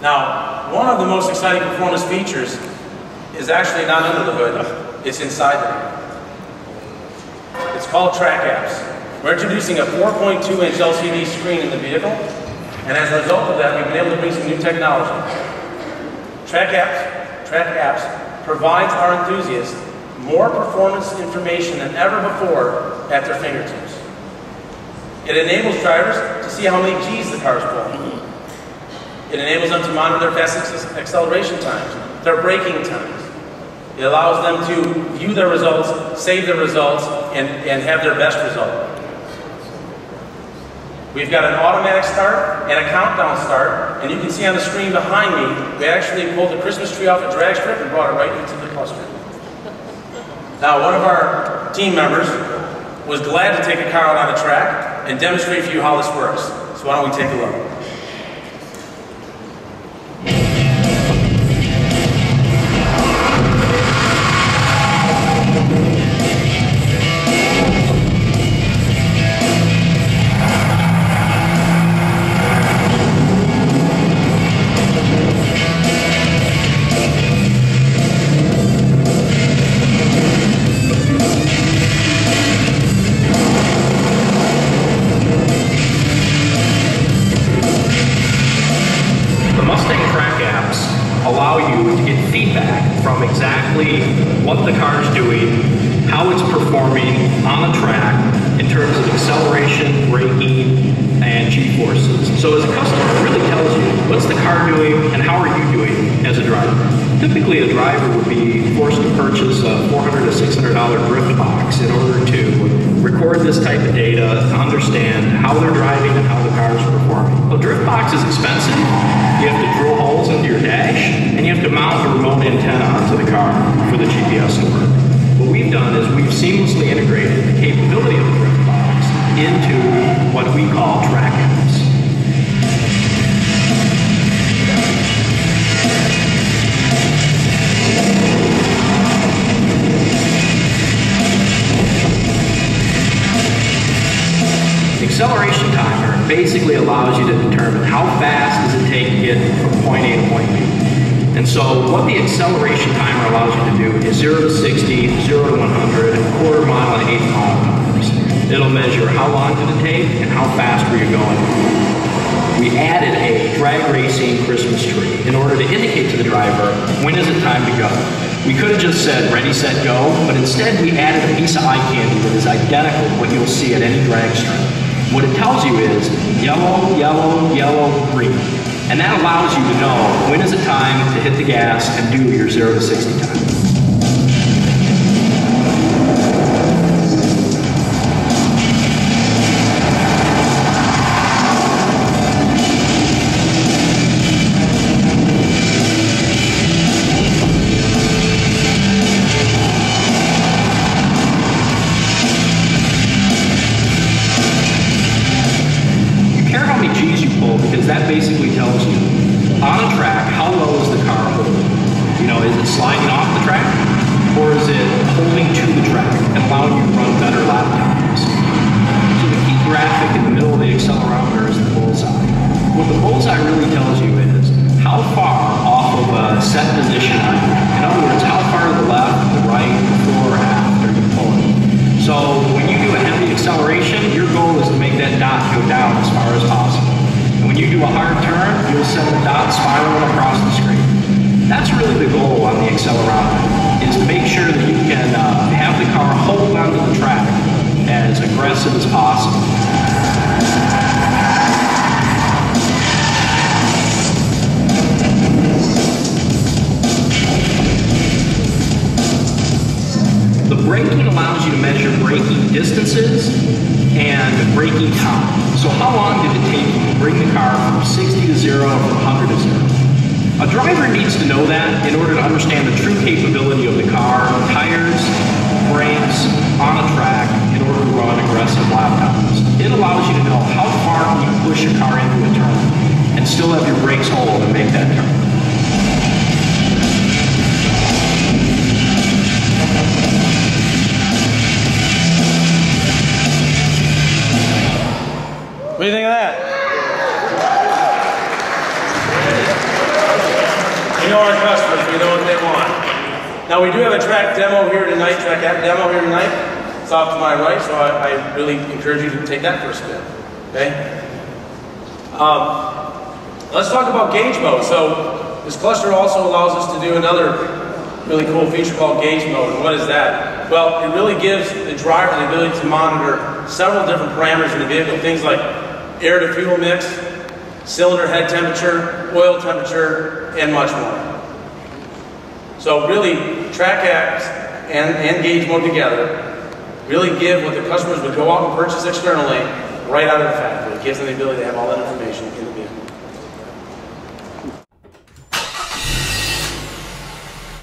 Now, one of the most exciting performance features is actually not under the hood, it's inside the hood. It's called Track Apps. We're introducing a 4.2-inch LCD screen in the vehicle, and as a result of that, we've been able to bring some new technology. Track Apps provides our enthusiasts more performance information than ever before at their fingertips. It enables drivers to see how many G's the car is pulling. It enables them to monitor their fastest acceleration times, their braking times. It allows them to view their results, save their results, and have their best result. We've got an automatic start and a countdown start, and you can see on the screen behind me, we actually pulled the Christmas tree off a drag strip and brought it right into the cluster. Now, one of our team members was glad to take a car out on the track and demonstrate for you how this works. So why don't we take a look? Allow you to get feedback from exactly what the car is doing, how it's performing on the track in terms of acceleration, braking, and G-forces. So as a customer, it really tells you what's the car doing and how are you doing as a driver. Typically, a driver would be forced to purchase a $400 to $600 drift box in order to record this type of data to understand how they're driving and how the car is performing. The drift box is expensive. You have to drill holes into your dash, and you have to mount a remote antenna onto the car for the GPS to work. What we've done is we've seamlessly integrated the capability of the drift box into what we call Track Apps. Acceleration timer basically allows you to determine how fast does it take to get from point A to point B. And so what the acceleration timer allows you to do is 0 to 60, 0 to 100, quarter mile and 8 mile timers. It'll measure how long did it take and how fast were you going. We added a drag racing Christmas tree in order to indicate to the driver when is it time to go. We could have just said ready, set, go, but instead we added a piece of eye candy that is identical to what you'll see at any drag strip. What it tells you is yellow, yellow, yellow, green. And that allows you to know when is it time to hit the gas and do your 0 to 60 time. Because that basically tells you, on a track, how well is the car holding? You know, is it sliding off the track? Or is it holding to the track and allowing you to run better lap times? So the key graphic in the middle of the accelerometer is the bullseye. What the bullseye really tells you is, how far off of a set position are you? In other words, how far to the left, the right, before, or after are you pulling? So when you do a heavy acceleration, your goal is to make that dot go down as far as possible. When you do a hard turn, you'll send the dot spiraling across the screen. That's really the goal on the accelerometer, is to make sure that you can have the car hold onto the track as aggressive as possible. The braking allows you to measure braking distances and braking time. So how long did it take you to bring the car from 60 to 0 or from 100 to 0? A driver needs to know that in order to understand the true capability of the car, tires, brakes, on a track, in order to run aggressive lap times. It allows you to know how far you can push your car into a turn and still have your brakes hold and make that turn. What do you think of that? know our customers, we know what they want. Now we do have a track demo here tonight, track app demo here tonight. It's off to my right, so I really encourage you to take that for a spin. Okay? Let's talk about gauge mode. So this cluster also allows us to do another really cool feature called gauge mode. And what is that? Well, it really gives the driver the ability to monitor several different parameters in the vehicle, things like air to fuel mix, cylinder head temperature, oil temperature, and much more. So really, track apps and gauge mode together really give what the customers would go out and purchase externally right out of the factory. It gives them the ability to have all that information in the vehicle.